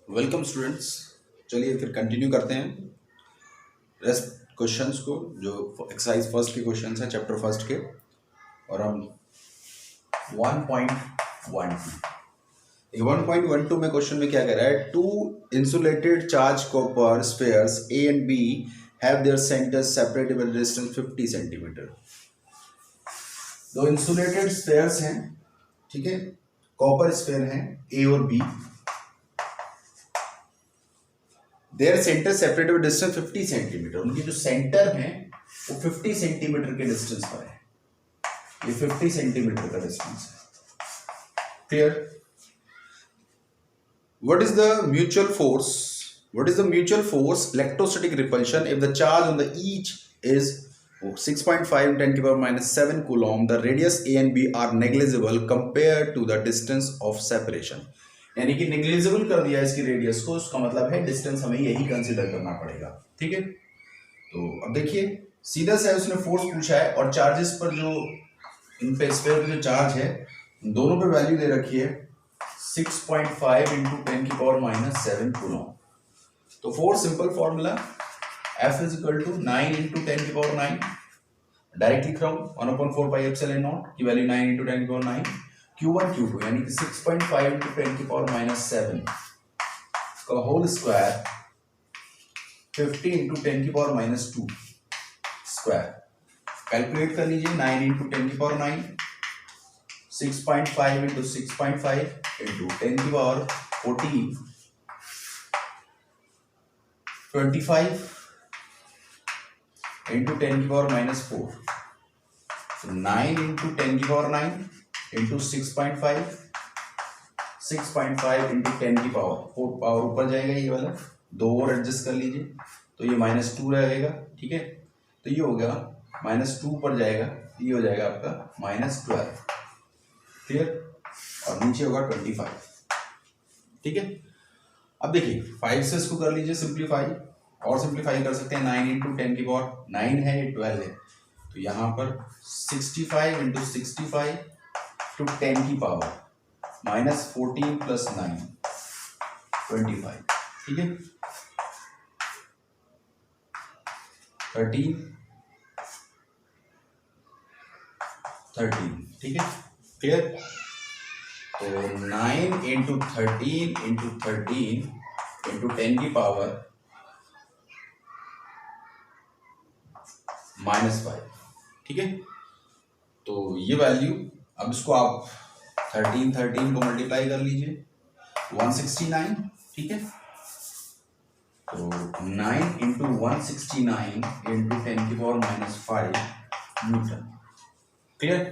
Welcome students. चलिए फिर continue करते हैं रेस्ट क्वेश्चंस को, जो एक्सरसाइज फर्स्ट के क्वेश्चंस हैं चैप्टर फर्स्ट के। और हम 1.12 में क्वेश्चन में क्या कह रहा है, two insulated charge copper spheres A and B have their centres separated by distance 50 centimetre. दो इंसुलेटेड स्फेयर्स हैं, ठीक है, कॉपर स्फेयर हैं ए और B. Their centre separated distance 50 centimetre. उनकी जो सेंटर है वो 50 सेंटीमीटर के डिस्टेंस पर है। ये 50 सेंटीमीटर का डिस्टेंस है। Clear? What is the mutual force? What is the mutual force electrostatic repulsion if the charge on the each is 6.5 10 की power -7 coulomb. The radius A and B are negligible compare to the distance of separation. यानी कि negligible कर दिया इसकी radius को, उसका मतलब है डिस्टेंस हमें यही कंसीडर करना पड़ेगा। ठीक है, तो अब देखिए सीधा सा उसने फोर्स पूछा है और चार्जेस पर जो इन पे स्फीयर पे जो चार्ज है दोनों पे वैल्यू दे रखी है 6.5 इंटू 10 की पावर -7 कूलॉम। तो force simple formula F is equal to 9 into 10 की पावर 9। डायरेक्ट लिख रहा हूँ 1/4 पाई एप्सिलॉन नॉट की वैल्यू 9 इंटू 10 की पावर 9 Q1 Q2 यानी कि 6.5 इंटू 10 की पावर -7 का होल स्क्वायर 50 इंटू 10 की पावर -2 स्क्वायर। कैलकुलेट कर लीजिए 9 इंटू 10 की पावर 9, 6.5 इंटू 6.5 इंटू 10 की पावर 14, 25 इंटू 10 की पावर -4। So 9 इंटू 10 की पावर 9 इंटू 6.5, 6.5 इंटू 10 की पावर 4 पावर ऊपर जाएगा, ये वाला दो और एडजस्ट कर लीजिए तो ये -2 रहेगा। ठीक है, तो ये हो गया -2 पर जाएगा, ये हो जाएगा आपका -12। क्लियर? और नीचे होगा 25। ठीक है, अब देखिए 5 से इसको कर लीजिए सिंप्लीफाई, और सिंप्लीफाई कर सकते हैं 9 इंटू 10 की पावर 9 है, ये 12 है, तो यहाँ पर 65 इंटू 65 टू 10 की पावर -14 प्लस 9 25। ठीक है, 13। ठीक है, क्लियर? तो 9 इंटू 13 इंटू 13 इंटू 10 की पावर -5। ठीक है, तो ये वैल्यू, अब इसको आप 13 को मल्टीप्लाई कर लीजिए 169। ठीक है, तो 9 इंटू 169 इंटू 10 की पावर -5 न्यूटन। क्लियर?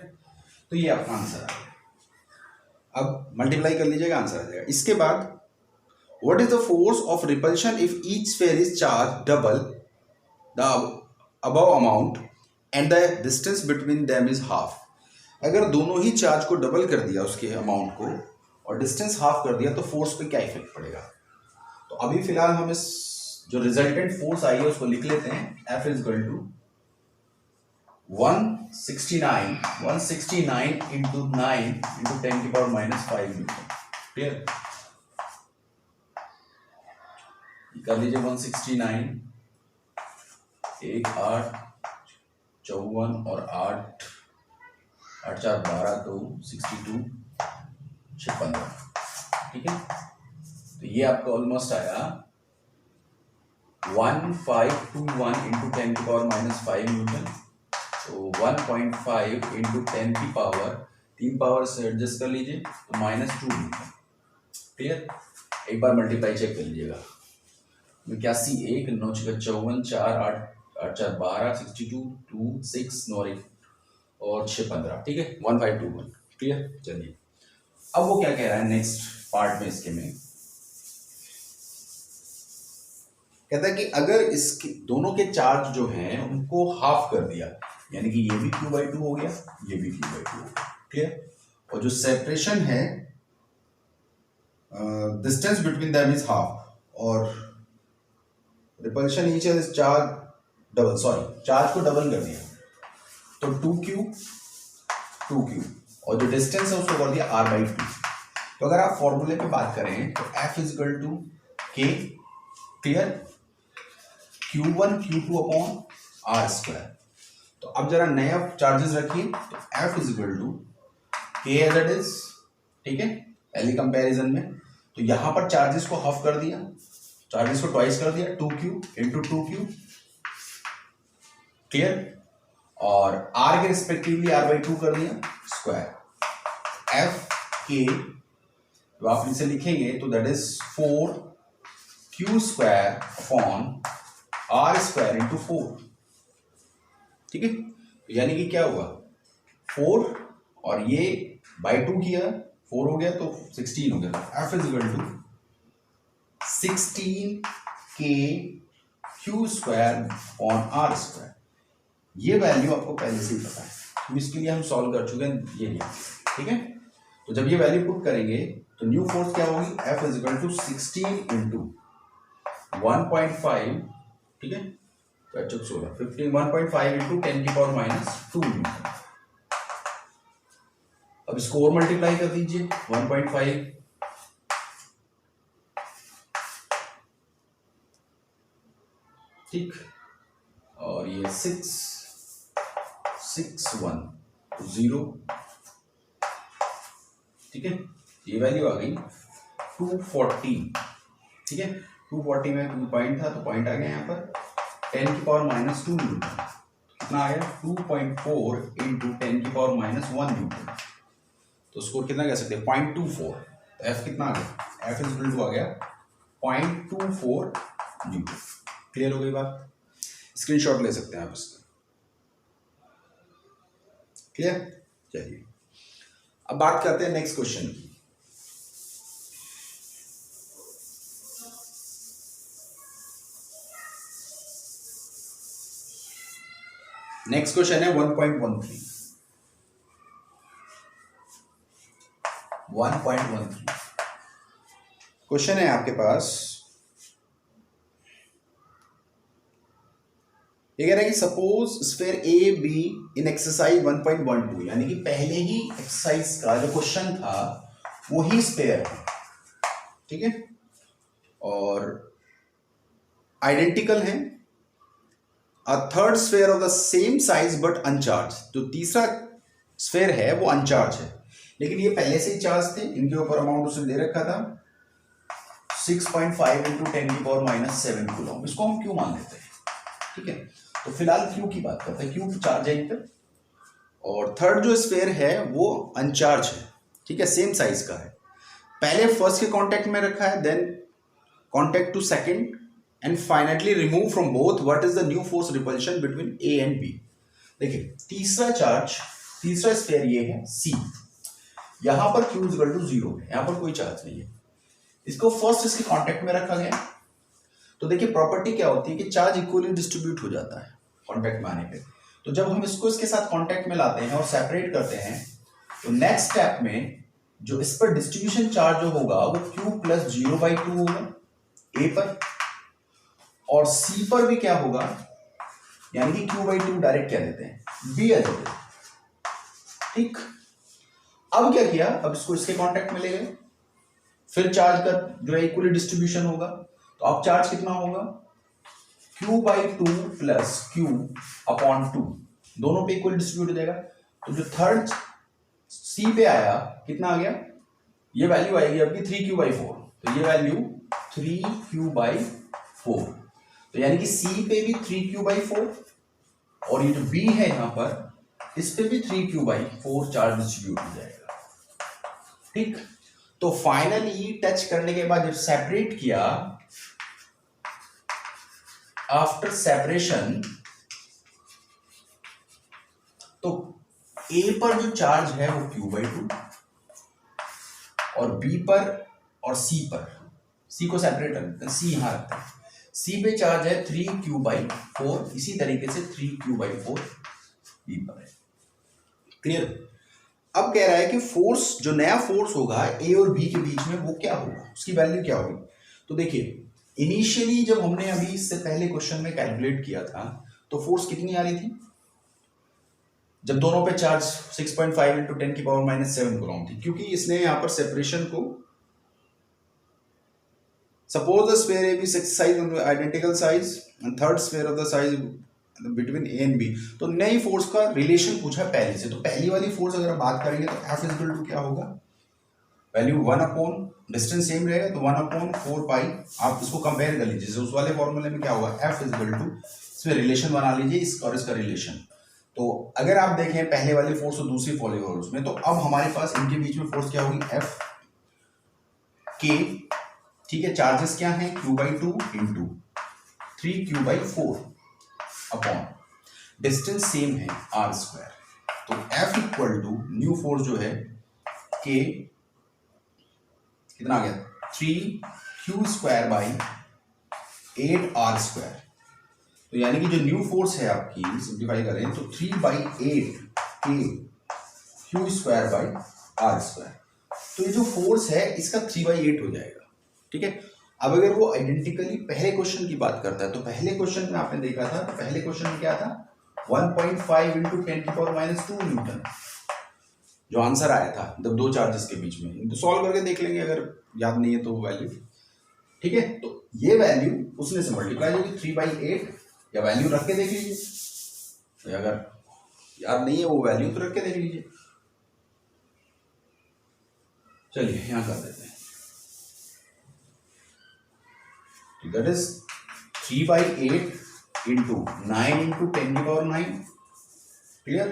तो ये आपका आंसर आ गया। अब मल्टीप्लाई कर लीजिएगा, आंसर आ जाएगा। इसके बाद what is the force of repulsion if each sphere is charge double the above amount and the distance between them is half. अगर दोनों ही चार्ज को डबल कर दिया उसके अमाउंट को और डिस्टेंस हाफ कर दिया तो फोर्स पे क्या इफेक्ट पड़ेगा। तो अभी फिलहाल हम इस जो रिजल्टेंट फोर्स आई है उसको लिख लेते हैं। F is equal to 169 into 9 into 10 की पावर -5 न्यूटन। क्लियर? कर लीजिए 169 1 8 54 और 8 8 4 12 तो 62 6 15। ठीक है, तो ये आपका ऑलमोस्ट आया 1521 इंटू 10 की पावर -5 न्यूटन। तो 1.5 इंटू 10 की पावर 3 पावर से एडजस्ट कर लीजिए तो -2 न्यूटन। क्लियर? एक बार मल्टीप्लाई चेक कर लीजिएगा, 81 1 9 54 4 8 8 4 12 62 2 6 9 1 और 6 15। ठीक है, 1521। क्लियर? चलिए अब वो क्या कह रहा है नेक्स्ट पार्ट में, इसके में कहता है कि अगर इसके दोनों के चार्ज जो हैं उनको हाफ कर दिया, यानी कि ये भी Q/2 हो गया, ये भी Q/2 हो गया। क्लियर? और जो सेपरेशन है distance between them is half और repulsion each is charge double, sorry charge को डबल कर दिया तो 2Q और जो डिस्टेंस है उसको कर दिया R/2। तो अगर आप फॉर्मूले पे बात करें तो F is equal to K, clear, Q1 Q2 upon R square. तो अब जरा नया चार्जेस रखिए, तो F is equal to K as it is, ठीक है, पहली कंपैरिजन में। तो यहां पर चार्जेस को हाफ कर दिया, चार्जेस को ट्वाइस कर दिया, 2Q इंटू 2Q, क्लियर, और R के रिस्पेक्टिवली R/2 कर दिया स्क्वायर। F के तो आप इसे लिखेंगे तो that is 4Q square upon R square into 4, ठीक है। तो यानी कि क्या हुआ, 4 और ये बाई 2 किया, 4 हो गया तो 16 हो गया। F is equal to 16K Q square upon R square. ये वैल्यू आपको पहले से ही पता है, तो इसके लिए हम सॉल्व कर चुके हैं, ये लिया, ठीक है। तो जब ये वैल्यू पुट करेंगे तो न्यू फोर्स क्या होगी, F is equal to 16 into 1.5, ठीक है, तो 1.5 इंटू 10 की पावर -2 न्यूटन। अब इसको और मल्टीप्लाई कर दीजिए, 1.5 ठीक, और ये 661 ठीक है। ये वैल्यू आ गई 240, ठीक है। 240 में पॉइंट था तो पॉइंट आ गया यहाँ पर 10 की पावर -2 न्यूटन, कितना आ गया 2.4 इंटू 10 की पावर -1 न्यूटन। तो उसको कितना कह सकते हैं, 0.24। तो F कितना आ गया, F इज इक्वल टू आ गया 0.24 न्यूटन। क्लियर हो गई बात, स्क्रीनशॉट ले सकते हैं आप इसका, क्लियर। चलिए अब बात करते हैं नेक्स्ट क्वेश्चन की। नेक्स्ट क्वेश्चन है 1.13। 1.13 क्वेश्चन है आपके पास, ये कह रहा है कि suppose sphere A be in exercise 1.12, यानी कि पहले ही एक्सरसाइज का जो क्वेश्चन था वही स्फीयर है, ठीक है, और आइडेंटिकल है। A third sphere of the same size but अनचार्ज, जो तीसरा स्फीयर है वो अनचार्ज है, लेकिन ये पहले से ही चार्ज थे, इनके ऊपर अमाउंट उसने दे रखा था 6.5 इंटू 10 की पावर -7 कूलम। इसको हम क्यों मान लेते हैं, ठीक है। तो फिलहाल क्यू की बात करते हैं, क्यू चार्ज है इन पर, और थर्ड जो स्फीयर है वो अनचार्ज है, ठीक है, सेम साइज का है। पहले फर्स्ट के कांटेक्ट में रखा है, then contact to second, and finally remove from both, what is the new force repulsion between A and B. देखिए तीसरा चार्ज, तीसरा स्फीयर ये है सी, यहां पर Q इज इक्वल टू 0 है, यहां पर कोई चार्ज नहीं है, इसको फर्स्ट इसके कांटेक्ट में रखा गया। तो देखिए प्रॉपर्टी क्या होती है कि चार्ज इक्वली डिस्ट्रीब्यूट हो जाता है कांटेक्ट में आने पे। तो जब हम इसको इसके साथ कांटेक्ट में लाते हैं और सेपरेट करते हैं, तो नेक्स्ट स्टेप में जो इस पर डिस्ट्रीब्यूशन चार्ज जो होगा वो Q प्लस 0/2 होगा ए पर, और सी पर भी क्या होगा, यानी कि Q/2 डायरेक्ट कह देते हैं, बी एज इट, ठीक। अब क्या किया, अब इसको इसके कांटेक्ट में ले गए, फिर चार्ज का जो है इक्वली डिस्ट्रीब्यूशन होगा, तो अब चार्ज कितना होगा Q/2 प्लस Q/2, दोनों पे इक्वल डिस्ट्रीब्यूट हो जाएगा। तो जो थर्ड सी पे आया कितना आ गया, ये वैल्यू आएगी आपकी 3Q/4, तो ये वैल्यू 3Q/4, तो यानी कि सी पे भी 3Q/4, और ये जो बी है यहां पर इस पे भी 3Q/4 चार्ज डिस्ट्रीब्यूट हो जाएगा, ठीक। तो फाइनली टच करने के बाद जब सेपरेट किया, आफ्टर सेपरेशन, तो ए पर जो चार्ज है वो Q/2, और बी पर और सी पर, सी को सेपरेट रखते हैं, सी यहां रखते हैं, सी पे चार्ज है 3Q/4, इसी तरीके से 3Q/4 बी पर है, क्लियर। अब कह रहा है कि फोर्स, जो नया फोर्स होगा ए और बी के बीच में, वो क्या होगा, उसकी वैल्यू क्या होगी। तो देखिए इनिशियली जब हमने अभी इससे पहले क्वेश्चन में कैलकुलेट किया था, तो फोर्स कितनी आ रही थी, जब दोनों पे चार्ज 6.5 इंटू 10 की पावर -7 कूलम थी, क्योंकि इसने यहां पर सेपरेशन को Suppose the sphere AB size identical size and third sphere of the size between A and B. तो नई फोर्स का रिलेशन पूछा पहले से, तो पहली वाली फोर्स अगर हम बात करेंगे तो F इज इक्वल टू क्या होगा, वैल्यू 1 अपॉन डिस्टेंस सेम रहेगा तो 1 अपॉन 4 पाई, आप इसको कंपेयर कर लीजिए उस वाले फॉर्मूले में क्या होगा, F इज इक्वल टू, इसमें रिलेशन बना लीजिए इस और इसका रिलेशन। तो अगर आप देखें पहले वाली फोर्स और दूसरी वाली फोर्स में, तो अब हमारे पास इनके बीच में फोर्स क्या होगी, F K, ठीक है, चार्जेस क्या है Q/2 into 3Q/4 upon distance same है R²। तो F equal to new force जो है K कितना आ गया 3Q² / 8R²। तो यानी कि जो न्यू फोर्स है आपकी, सिंप्लीफाई करें तो 3/8 Q² / R²। तो ये जो फोर्स है इसका 3/8 हो जाएगा, ठीक है। अब अगर वो आइडेंटिकली पहले क्वेश्चन की बात करता है, तो पहले क्वेश्चन में आपने देखा था, तो पहले क्वेश्चन में क्या था 1.5 × 10⁻² न्यूटन जो आंसर आया था जब दो चार्जेस के बीच में। तो सॉल्व करके देख लेंगे अगर याद नहीं है तो वैल्यू, ठीक है। तो ये वैल्यू उसने से मल्टीप्लाई होगी 3/8, या वैल्यू रख के देख लीजिए, अगर याद नहीं है वो वैल्यू तो रख के देख लीजिए। चलिए यहां कर देते हैं, that is 3/8 into 9 into 10⁹, clear.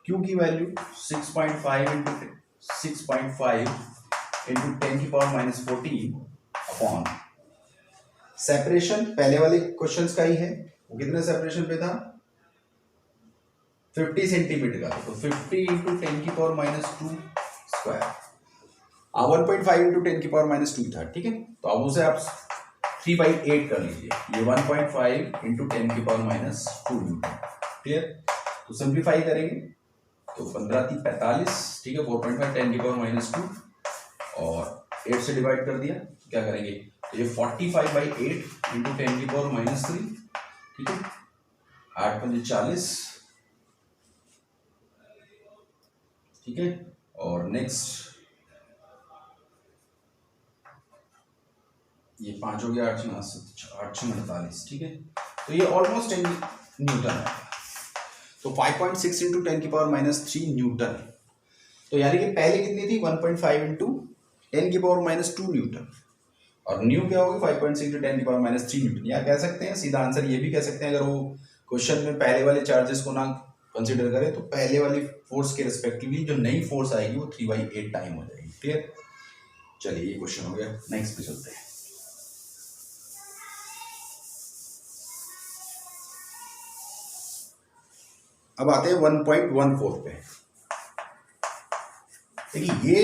Q की वैल्यू 6.5 into 10⁻14 अपॉन सेपरेशन पहले वाले क्वेश्चंस का ही है, वो कितने सेपरेशन पे था 50 सेंटीमीटर का, तो 50 into 10⁻² स्क्वायर, 1.5 into 10⁻² था, ठीक है। तो अब उसे आप 3/8 कर लीजिए, ये 1.5 into 10⁻², क्लियर। तो सिंप्लीफाई करेंगे तो 15 × 3 = 45, ठीक है, 4.5 10⁻² और 8 से डिवाइड कर दिया, क्या करेंगे तो ये 45/8 into 10⁻³, ठीक है, 8 × 5 = 40, ठीक है। और नेक्स्ट ये 5 हो गया, 8 × 48, ठीक है। तो ये ऑलमोस्ट 10 न्यूटन है, तो 5.6 into 10⁻³ न्यूटन। तो यानी कि पहले कितनी थी 1.5 into 10⁻² न्यूटन, और न्यू क्या होगी 5.6 into 10⁻³ न्यूटन। या कह सकते हैं सीधा आंसर ये भी कह सकते हैं, अगर वो क्वेश्चन में पहले वाले चार्जेस को ना कंसिडर करें तो पहले वाली फोर्स के रिस्पेक्टिवली जो नई फोर्स आएगी वो 3/8 टाइम हो जाएगी, क्लियर। चलिए ये क्वेश्चन हो गया, नेक्स्ट पे चलते हैं। अब आते हैं 1.14 पे। देखिए ये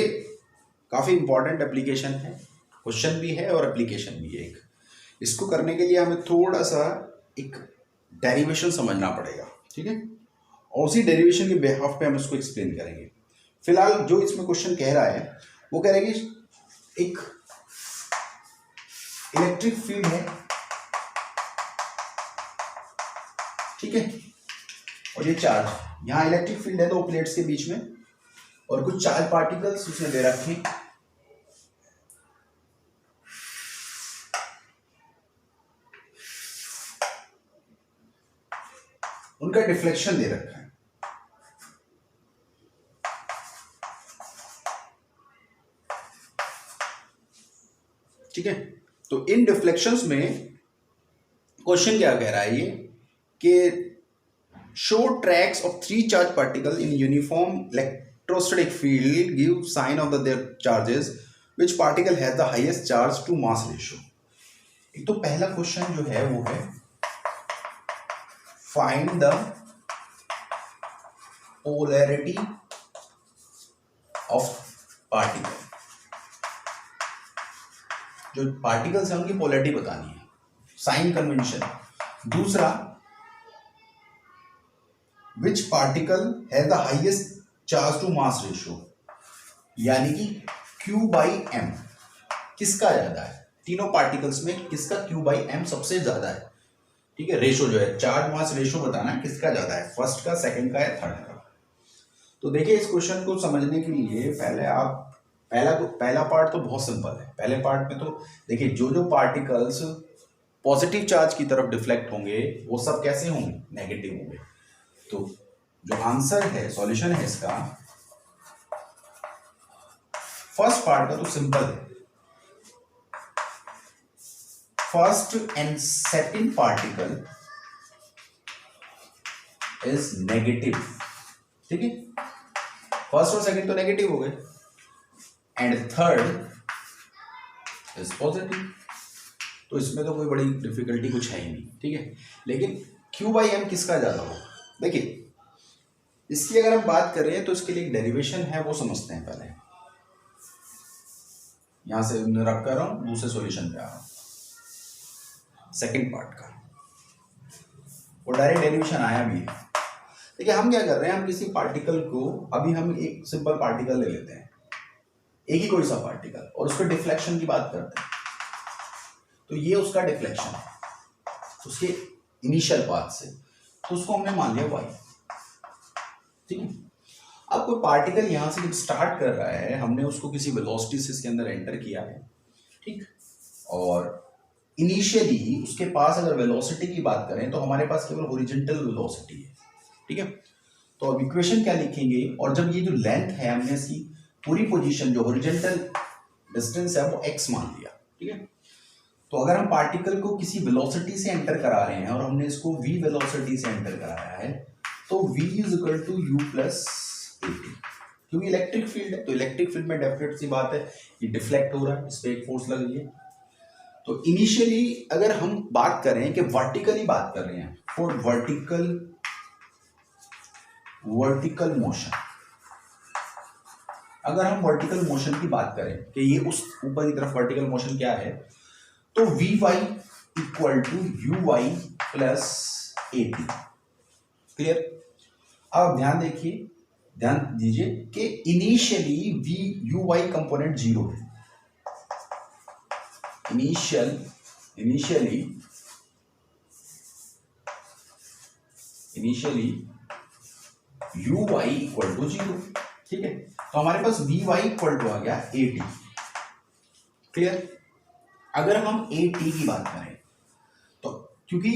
काफी इंपॉर्टेंट एप्लीकेशन है, क्वेश्चन भी है और एप्लीकेशन भी है। एक इसको करने के लिए हमें थोड़ा सा एक डेरिवेशन समझना पड़ेगा, ठीक है, और उसी डेरिवेशन के बिहाफ पे हम इसको एक्सप्लेन करेंगे। फिलहाल जो इसमें क्वेश्चन कह रहा है वो कह रहा है कि एक इलेक्ट्रिक फील्ड है, ठीक है, और ये चार्ज यहाँ इलेक्ट्रिक फील्ड है दो प्लेट्स के बीच में, और कुछ चार्ज पार्टिकल्स उसने दे रखे, उनका डिफ्लेक्शन दे रखा है, ठीक है। तो इन डिफ्लेक्शंस में क्वेश्चन क्या कह रहा है ये कि show tracks of 3 charge particles in uniform electrostatic field, give sign of their charges, which particle has the highest charge to mass ratio। एक तो पहला क्वेश्चन जो है वो है find the polarity of particle, जो पार्टिकल्स हैं उनकी पोलैरिटी बतानी है, साइन कन्वेंशन। दूसरा which particle has the highest charge to mass ratio, यानी कि Q/m किसका ज्यादा है, तीनों पार्टिकल्स में किसका Q/m सबसे ज्यादा है, ठीक है। रेशो जो है चार्ज मास रेशो बताना है किसका ज्यादा है, फर्स्ट का, सेकंड का या थर्ड का। तो देखिए इस क्वेश्चन को समझने के लिए पहले आप पहला पार्ट तो बहुत सिंपल है। पहले पार्ट में तो देखिए जो जो पार्टिकल्स पॉजिटिव चार्ज की तरफ डिफ्लेक्ट होंगे वो सब कैसे होंगे, नेगेटिव होंगे। तो जो आंसर है, सॉल्यूशन है इसका, फर्स्ट पार्ट का तो सिंपल है, first and second particle is negative. ठीक है, फर्स्ट और सेकंड तो नेगेटिव हो गए एंड थर्ड इज पॉजिटिव। तो इसमें तो कोई बड़ी डिफिकल्टी कुछ है ही नहीं। ठीक है, लेकिन Q/M किसका ज्यादा हो, देखिए इसकी अगर हम बात कर रहे हैं तो इसके लिए एक डेरिवेशन है, वो समझते हैं पहले। यहां से मैं रख कर रहा हूं, दूसरे सॉल्यूशन पे आ रहा हूं, सेकंड पार्ट का, वो डायरेक्ट डेरिवेशन आया भी है। देखिए हम क्या कर रहे हैं, हम किसी पार्टिकल को, अभी हम एक सिंपल पार्टिकल ले लेते हैं, एक ही कोई सा पार्टिकल, और उसके डिफ्लेक्शन की बात करते हैं। तो ये उसका डिफ्लेक्शन है उसके इनिशियल पाथ से, तो उसको हमने मान लिया y। ठीक है, अब कोई पार्टिकल यहां से जब स्टार्ट कर रहा है, हमने उसको किसी वेलोसिटी से इसके अंदर एंटर किया है। ठीक, और इनिशियली उसके पास अगर वेलोसिटी की बात करें तो हमारे पास केवल हॉरिजॉन्टल वेलोसिटी है। ठीक है, तो अब इक्वेशन क्या लिखेंगे, और जब ये जो लेंथ है हमने इसकी पूरी पोजीशन जो हॉरिजॉन्टल डिस्टेंस है वो x मान लिया। ठीक है, तो अगर हम पार्टिकल को किसी वेलोसिटी से एंटर करा रहे हैं और हमने इसको v वेलोसिटी से एंटर कराया है, तो v is equal to u plus at, क्योंकि इलेक्ट्रिक फील्ड है, तो इलेक्ट्रिक फील्ड में डेफिनेट सी बात है ये डिफ्लेक्ट हो रहा है, इस पे एक फोर्स लग रही है। तो इनिशियली अगर हम बात करें कि वर्टिकली बात कर रहे हैं, फॉर वर्टिकल मोशन, अगर हम वर्टिकल मोशन की बात करें कि ये उस ऊपर की तरफ वर्टिकल मोशन क्या है, तो Vy equal to Uy plus At। Clear, अब ध्यान दीजिए कि इनिशियली Uy कंपोनेंट जीरो है, initially Uy equal to zero. ठीक है, तो हमारे पास Vy इक्वल टू आ गया At। क्लियर, अगर हम At की बात करें तो क्योंकि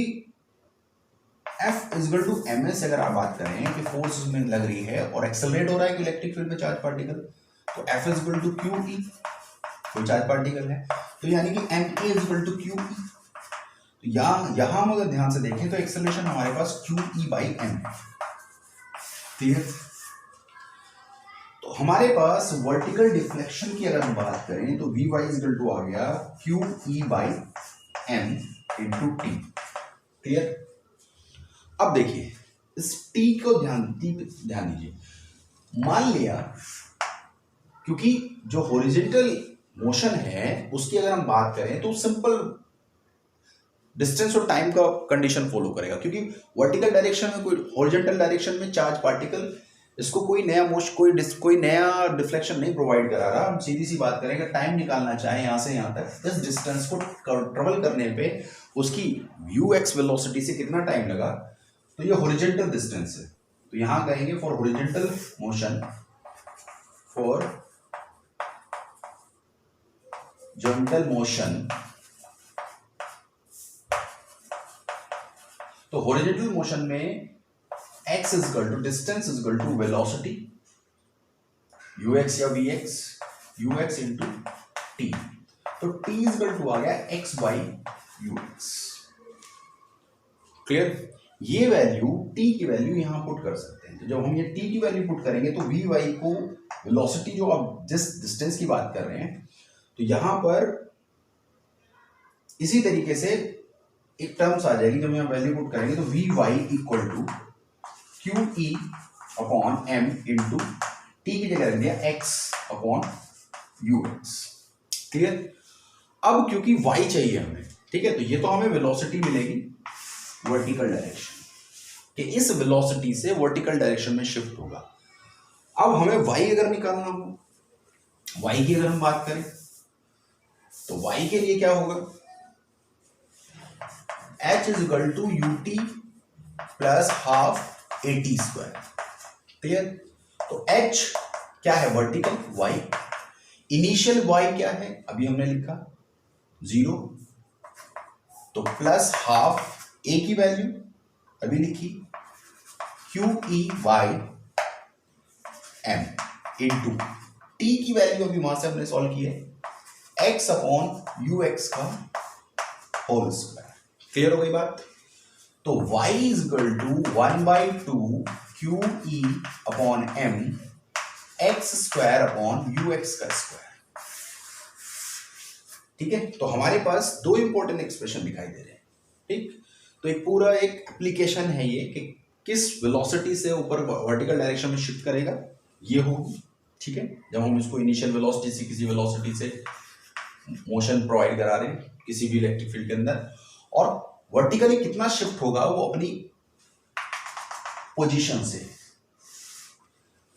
F इक्वल टू ms अगर आप बात करें कि फोर्स में लग रही है और एक्सेलरेट हो रहा है इलेक्ट्रिक फील्ड में चार्ज पार्टिकल, तो F इक्वल टू QE, कोई चार्ज पार्टिकल है, तो यानी कि ma इक्वल टू QE। तो यहां हम अगर ध्यान से देखें तो एक्सेलरेशन हमारे पास QE/m। क्लियर, तो हमारे पास वर्टिकल डिफ्लेक्शन की अगर हम बात करें तो Vy इक्वल टू आ गया QE/m इंटू टी। क्लियर, अब देखिए इस t को ध्यान दीजिए, मान लिया क्योंकि जो हॉरिजॉन्टल मोशन है उसकी अगर हम बात करें तो सिंपल डिस्टेंस और टाइम का कंडीशन फॉलो करेगा, क्योंकि वर्टिकल डायरेक्शन में कोई हॉरिजॉन्टल डायरेक्शन में चार्ज पार्टिकल इसको कोई नया कोई नया डिफ्लेक्शन नहीं प्रोवाइड करा रहा। हम सीधी सी बात करें, टाइम निकालना चाहे यहाँ से यहाँ तक, इस डिस्टेंस को ट्रेवल करने पे उसकी ux वेलोसिटी से कितना टाइम लगा, तो ये हॉरिजॉन्टल डिस्टेंस है। तो यहाँ कहेंगे फॉर हॉरिजॉन्टल मोशन, तो हॉरिजॉन्टल मोशन में x is equal to distance is equal to velocity ux या vx, ux इंटू t, तो t इज इक्वल टू आ गया x/ux। क्लियर, ये वैल्यू t की वैल्यू यहां पुट कर सकते हैं। तो जब हम ये t की वैल्यू पुट करेंगे तो vy को वेलोसिटी जो आप जिस डिस्टेंस की बात कर रहे हैं, तो यहां पर इसी तरीके से एक टर्म्स आ जाएगी, जब हम वैल्यू पुट करेंगे तो vy equal to QE/m into t की जगह रख दिया x/ux। क्लियर, अब क्योंकि y चाहिए हमें, ठीक है, तो ये तो हमें वेलोसिटी मिलेगी वर्टिकल डायरेक्शन कि इस वेलोसिटी से वर्टिकल डायरेक्शन में शिफ्ट होगा। अब हमें y अगर निकालना हो, y की अगर हम बात करें तो y के लिए क्या होगा, h is equal to ut plus half at²। Clear, तो h क्या है वर्टिकल, y, इनिशियल वाई क्या है, अभी हमने लिखा 0, तो प्लस हाफ ए की वैल्यू अभी लिखी Q E Y M into t की वैल्यू अभी वहां से हमने सॉल्व की है एक्स अपॉन यू एक्स का होल स्क्वायर। क्लियर हो गई बात? तो y is equal to 1/2 Q E upon M x square upon u x का स्क्वायर। ठीक है, तो हमारे पास दो इंपॉर्टेंट एक्सप्रेशन दिखाई दे रहे हैं। ठीक, तो एक पूरा एक एप्लीकेशन है ये कि किस वेलोसिटी से ऊपर वर्टिकल डायरेक्शन में शिफ्ट करेगा, ये होगी। ठीक है, जब हम इसको इनिशियल वेलोसिटी से किसी वेलोसिटी से मोशन प्रोवाइड करा रहे हैं किसी भी इलेक्ट्रिक फील्ड के अंदर, और वर्टिकली कितना शिफ्ट होगा वो अपनी पोजीशन से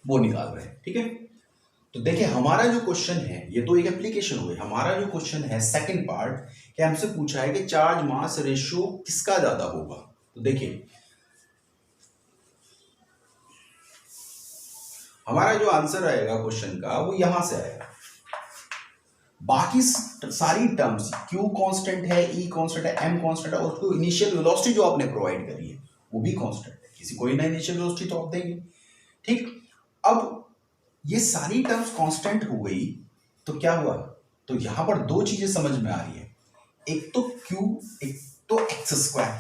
वो निकाल रहे हैं। ठीक है, तो देखिए हमारा जो क्वेश्चन है ये तो एक एप्लीकेशन हुई। हमारा जो क्वेश्चन है सेकंड पार्ट, कि हमसे पूछा है कि चार्ज मास रेशियो किसका ज्यादा होगा। तो देखिए हमारा जो आंसर आएगा क्वेश्चन का वो यहां से आएगा। बाकी सारी टर्म्स Q कांस्टेंट है, E कांस्टेंट है, M कांस्टेंट है, और उसको इनिशियल वेलोसिटी जो आपने प्रोवाइड करी है वो भी कांस्टेंट है। किसी कोई ना इनिशियल वेलोसिटी तो आप देंगे। ठीक, अब ये सारी टर्म्स कांस्टेंट हो गई तो क्या हुआ, तो यहां पर दो चीजें समझ में आ रही है, एक तो Q, एक तो एक्स स्क्वायर।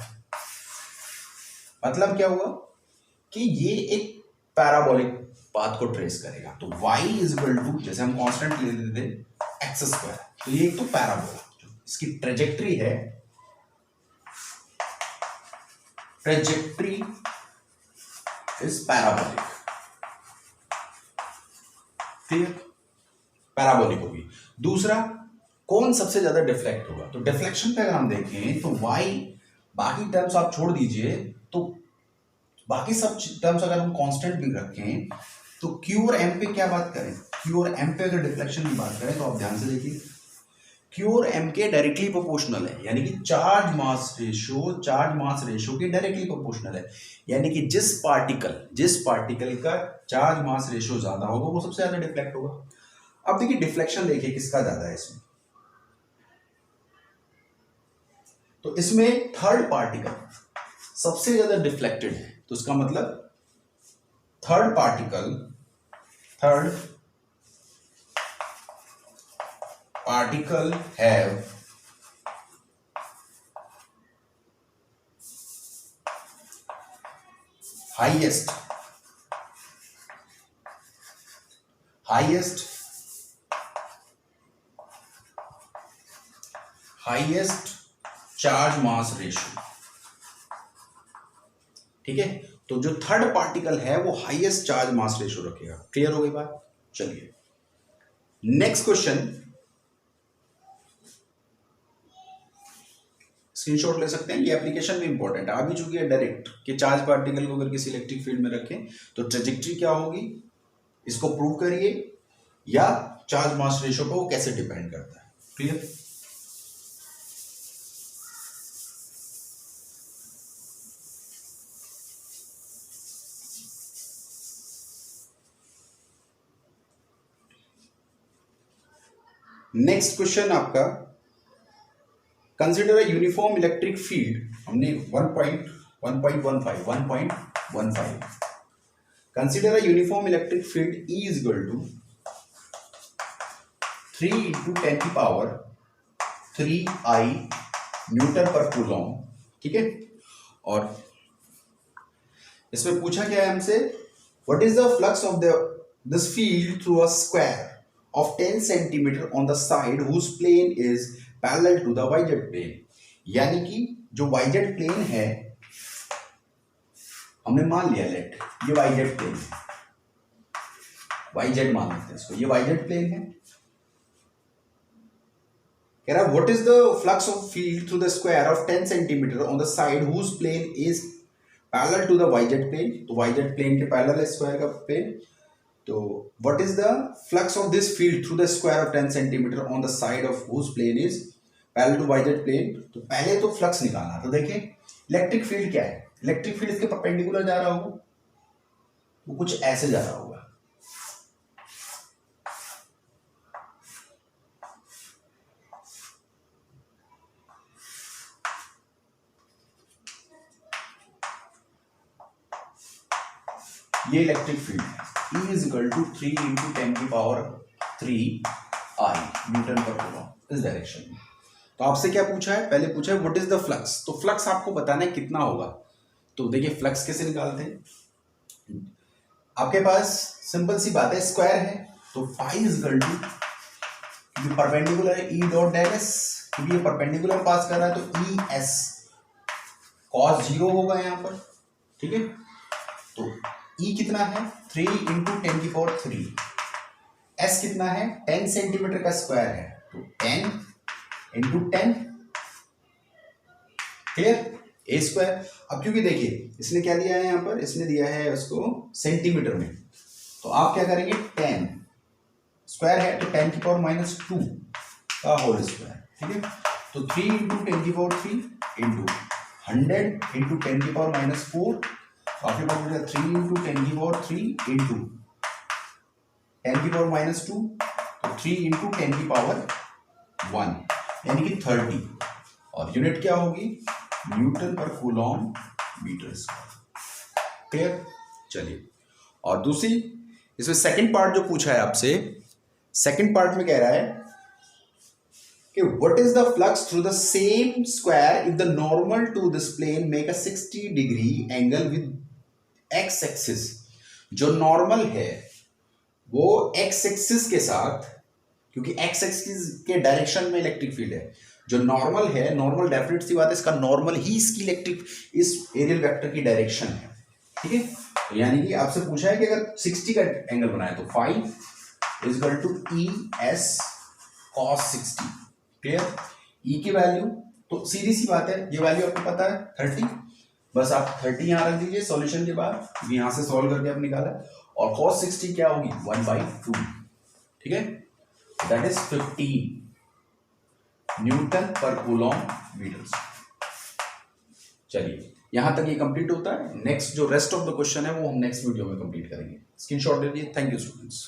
मतलब क्या हुआ कि ये एक पैराबोलिक पाथ को ट्रेस करेगा। तो y इज इक्वल टू, जैसे हम कांस्टेंट ले लेते थे एक्स स्क्वायर, तो ये एक तो पैराबोला, इसकी ट्रेजेक्ट्री है, trajectory is parabolic. Clear, parabolic होगी। दूसरा, कौन सबसे ज्यादा डिफ्लेक्ट होगा, तो डिफ्लेक्शन पे अगर हम देखें तो y, बाकी टर्म्स आप छोड़ दीजिए, तो बाकी सब टर्म्स अगर हम कांस्टेंट भी रखें तो Q और M पे क्या बात करें, Q और M पे अगर डिफ्लेक्शन की बात करें तो आप ध्यान से देखिए Q और M के डायरेक्टली प्रोपोर्शनल है, यानी कि चार्ज मास रेशियो के डायरेक्टली प्रोपोर्शनल है। यानी कि जिस पार्टिकल का चार्ज मास रेशियो ज्यादा होगा वो सबसे ज्यादा डिफ्लेक्ट होगा। अब देखिए डिफ्लेक्शन देखिए किसका ज्यादा है इसमें, तो इसमें थर्ड पार्टिकल सबसे ज्यादा डिफ्लेक्टेड है। तो इसका मतलब third particle have highest charge mass ratio. ठीक है, तो जो थर्ड पार्टिकल है वो हाईएस्ट चार्ज मास रेशियो रखेगा। क्लियर हो गई बात? चलिए नेक्स्ट क्वेश्चन, स्क्रीनशॉट ले सकते हैं, ये एप्लीकेशन भी इंपॉर्टेंट है। अभी चूंकि डायरेक्ट कि चार्ज पार्टिकल को अगर किसी इलेक्ट्रिक फील्ड में रखें तो ट्रेजेक्ट्री क्या होगी, इसको प्रूव करिए, या चार्ज मास रेशियो पर वो कैसे डिपेंड करता है। क्लियर, नेक्स्ट क्वेश्चन आपका, consider a uniform electric field, हमने 1.15 consider a uniform electric field E is equal to 3 × 10⁻³ newton पर कूलॉम। ठीक है, और इसमें पूछा गया है हमसे, what is the flux of this field through a square of 10 centimeter on the side whose plane is parallel to the yz plane। यानी कि जो yz plane है हमने मान लिया, लेट ये yz plane है, yz मान लेते हैं इसको, ये yz plane है। कह रहा what is the flux of field through the square of 10 centimeter on the side whose plane is parallel to the yz plane। तो yz plane के पैरेलल है स्क्वायर का प्लेन, तो what is the flux of this field through the square of 10 centimeter on the side of whose plane is parallel to yz plane। तो पहले तो flux निकालना, तो देखें इलेक्ट्रिक फील्ड क्या है, इलेक्ट्रिक फील्ड इसके परपेंडिकुलर जा रहा होगा, वो कुछ ऐसे जा रहा होगा। ये इलेक्ट्रिक फील्ड है, E is equal to 3 into 10⁻³ i newton पर कूलम इस डायरेक्शन में। तो आपसे क्या पूछा है, पहले पूछा है व्हाट इज द फ्लक्स, तो फ्लक्स आपको बताना है कितना होगा। तो देखिए फ्लक्स कैसे निकालते हैं, आपके पास सिंपल सी बात है, स्क्वायर है तो फाई इज इक्वल टू, जो परपेंडिकुलर है E डॉट डेल एस, क्योंकि ये परपेंडिकुलर पास कर रहा है तो E एस cos 0 होगा यहाँ पर, ठीक है। तो E कितना है 3 इंटू 10⁻³ S कितना है 10 सेंटीमीटर का स्क्वायर है तो 10 इंटू 10, क्लियर, ए स्क्वायर। अब क्योंकि देखिए इसने क्या दिया है यहाँ पर, इसने दिया है उसको सेंटीमीटर में, तो आप क्या करेंगे 10 स्क्वायर है तो 10⁻² का होल स्क्वायर, ठीक है। तो 3 इंटू 10⁻³ इंटू 100 इंटू 10⁻⁴, आपके पास हो जाएगा 3 इंटू 10⁻³ इंटू 10⁻², तो 3 इंटू 10⁻1 यानी कि 30, और यूनिट क्या होगी न्यूटन पर कूलॉम मीटर स्क्वायर, क्लियर। चलिए, और दूसरी इसमें सेकंड पार्ट जो पूछा है आपसे, सेकंड पार्ट में कह रहा है कि what is the flux through the same square if the normal to this plane make a 60 degree angle with x axis. जो नॉर्मल है वो एक्स एक्सिस के साथ, क्योंकि एक्स एक्सिस के डायरेक्शन में इलेक्ट्रिक फील्ड है, जो नॉर्मल है, नॉर्मल डेफिनेट सी बात है, इसका नॉर्मल ही इसकी इलेक्ट्रिक इस एरियल वेक्टर की डायरेक्शन है, ठीक है। तो यानी कि आपसे पूछा है कि अगर 60 का एंगल बनाए तो phi is equal to E S cos 60, clear. E की वैल्यू तो सीधी सी बात है, ये वैल्यू आपको पता है 30, बस आप 30 यहां रख दीजिए सॉल्यूशन के बाद, यहां से सॉल्व करके आप निकाला, और cos 60 क्या होगी 1/2, ठीक है, दैट इज 15 न्यूटन पर कूलॉम मीटर। चलिए यहां तक ये कंप्लीट होता है, नेक्स्ट जो रेस्ट ऑफ द क्वेश्चन है वो हम नेक्स्ट वीडियो में कंप्लीट करेंगे। स्क्रीनशॉट ले लीजिए। Thank you students.